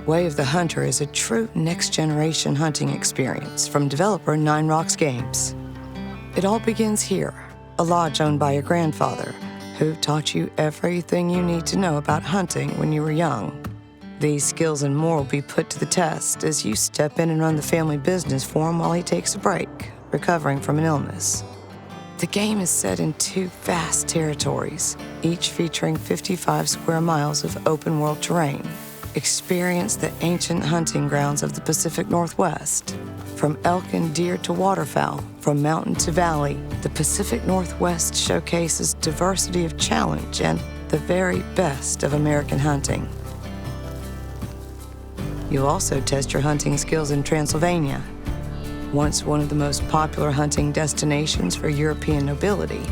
Way of the Hunter is a true next-generation hunting experience from developer Nine Rocks Games. It all begins here, a lodge owned by your grandfather, who taught you everything you need to know about hunting when you were young. These skills and more will be put to the test as you step in and run the family business for him while he takes a break, recovering from an illness. The game is set in 2 vast territories, each featuring 55 square miles of open-world terrain. Experience the ancient hunting grounds of the Pacific Northwest. From elk and deer to waterfowl, from mountain to valley, the Pacific Northwest showcases diversity of challenge and the very best of American hunting. You'll also test your hunting skills in Transylvania, once one of the most popular hunting destinations for European nobility.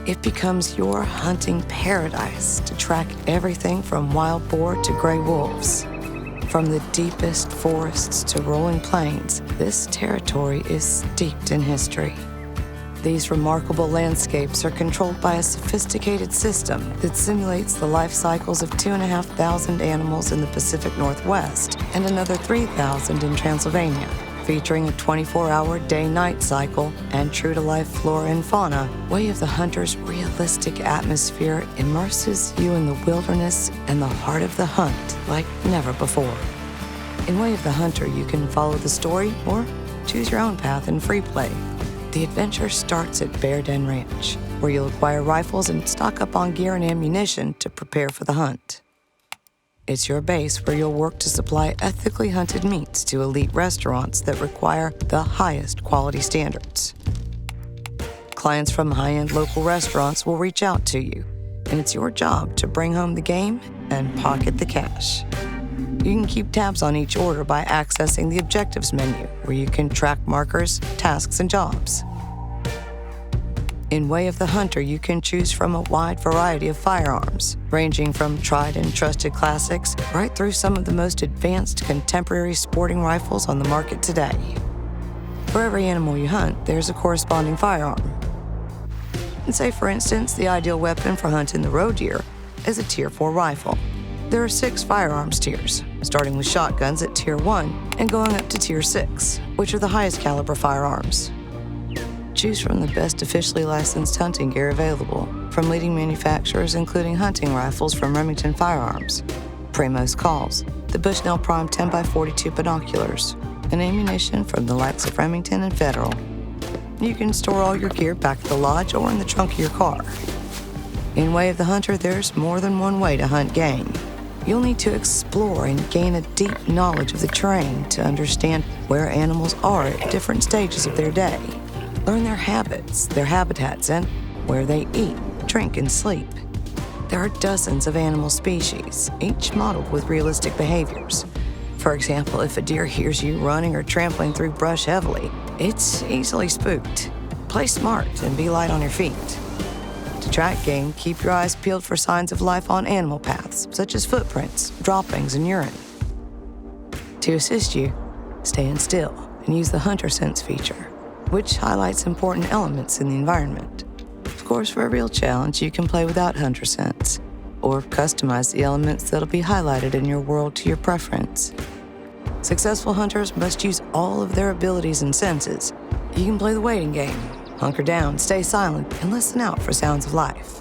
It becomes your hunting paradise to track everything from wild boar to gray wolves. From the deepest forests to rolling plains, this territory is steeped in history. These remarkable landscapes are controlled by a sophisticated system that simulates the life cycles of 2,500 animals in the Pacific Northwest and another 3,000 in Transylvania. Featuring a 24-hour day-night cycle and true-to-life flora and fauna, Way of the Hunter's realistic atmosphere immerses you in the wilderness and the heart of the hunt like never before. In Way of the Hunter, you can follow the story or choose your own path in free play. The adventure starts at Bear Den Ranch, where you'll acquire rifles and stock up on gear and ammunition to prepare for the hunt. It's your base where you'll work to supply ethically hunted meats to elite restaurants that require the highest quality standards. Clients from high-end local restaurants will reach out to you, and it's your job to bring home the game and pocket the cash. You can keep tabs on each order by accessing the objectives menu, where you can track markers, tasks, and jobs. In Way of the Hunter, you can choose from a wide variety of firearms, ranging from tried and trusted classics right through some of the most advanced contemporary sporting rifles on the market today. For every animal you hunt, there's a corresponding firearm. And say, for instance, the ideal weapon for hunting the roe deer is a Tier 4 rifle. There are 6 firearms tiers, starting with shotguns at Tier 1 and going up to Tier 6, which are the highest caliber firearms. Choose from the best officially licensed hunting gear available, from leading manufacturers including hunting rifles from Remington Firearms, Primo's Calls, the Bushnell Prime 10x42 binoculars, and ammunition from the likes of Remington and Federal. You can store all your gear back at the lodge or in the trunk of your car. In Way of the Hunter, there's more than one way to hunt game. You'll need to explore and gain a deep knowledge of the terrain to understand where animals are at different stages of their day. Learn their habits, their habitats, and where they eat, drink, and sleep. There are dozens of animal species, each modeled with realistic behaviors. For example, if a deer hears you running or trampling through brush heavily, it's easily spooked. Play smart and be light on your feet. To track game, keep your eyes peeled for signs of life on animal paths, such as footprints, droppings, and urine. To assist you, stand still and use the Hunter Sense feature, which highlights important elements in the environment. Of course, for a real challenge, you can play without Hunter Sense, or customize the elements that'll be highlighted in your world to your preference. Successful hunters must use all of their abilities and senses. You can play the waiting game, hunker down, stay silent, and listen out for sounds of life.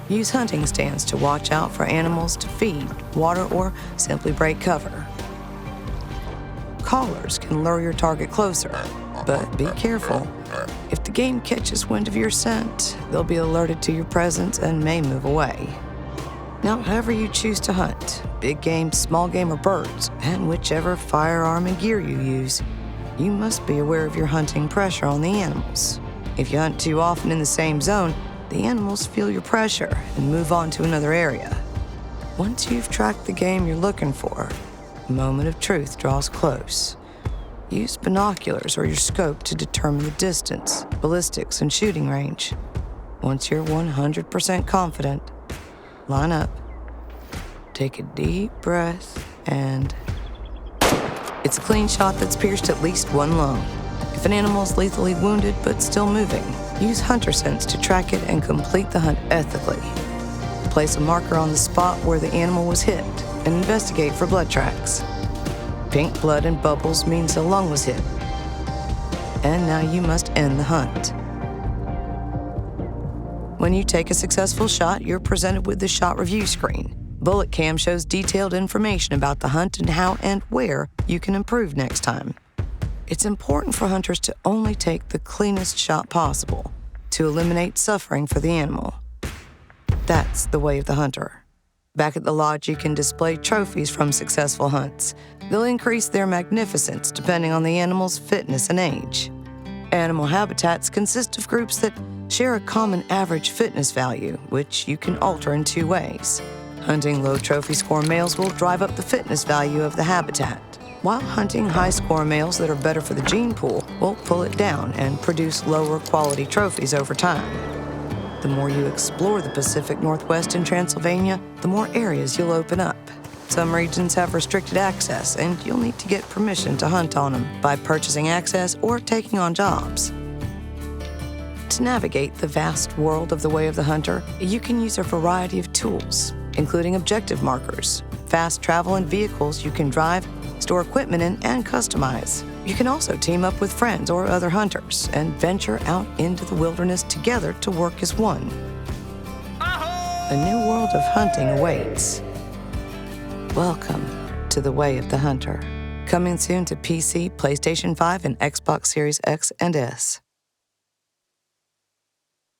Use hunting stands to watch out for animals to feed, water, or simply break cover. Callers can lure your target closer, but be careful. If the game catches wind of your scent, they'll be alerted to your presence and may move away. Now, however you choose to hunt, big game, small game, or birds, and whichever firearm and gear you use, you must be aware of your hunting pressure on the animals. If you hunt too often in the same zone, the animals feel your pressure and move on to another area. Once you've tracked the game you're looking for, the moment of truth draws close. Use binoculars or your scope to determine the distance, ballistics, and shooting range. Once you're 100% confident, line up, take a deep breath, and it's a clean shot that's pierced at least one lung. If an animal is lethally wounded but still moving, use Hunter Sense to track it and complete the hunt ethically. Place a marker on the spot where the animal was hit and investigate for blood tracks. Pink blood and bubbles means a lung was hit. And now you must end the hunt. When you take a successful shot, you're presented with the shot review screen. Bullet Cam shows detailed information about the hunt and how and where you can improve next time. It's important for hunters to only take the cleanest shot possible to eliminate suffering for the animal. That's the way of the hunter. Back at the lodge, you can display trophies from successful hunts. They'll increase their magnificence depending on the animal's fitness and age. Animal habitats consist of groups that share a common average fitness value, which you can alter in two ways. Hunting low trophy score males will drive up the fitness value of the habitat, while hunting high score males that are better for the gene pool will pull it down and produce lower quality trophies over time. The more you explore the Pacific Northwest and Transylvania, the more areas you'll open up. Some regions have restricted access, and you'll need to get permission to hunt on them by purchasing access or taking on jobs. To navigate the vast world of the Way of the Hunter, you can use a variety of tools, including objective markers, fast travel and vehicles you can drive, store equipment in, and customize. You can also team up with friends or other hunters and venture out into the wilderness together to work as one. A new world of hunting awaits. Welcome to the Way of the Hunter. Coming soon to PC, PlayStation 5, and Xbox Series X and S.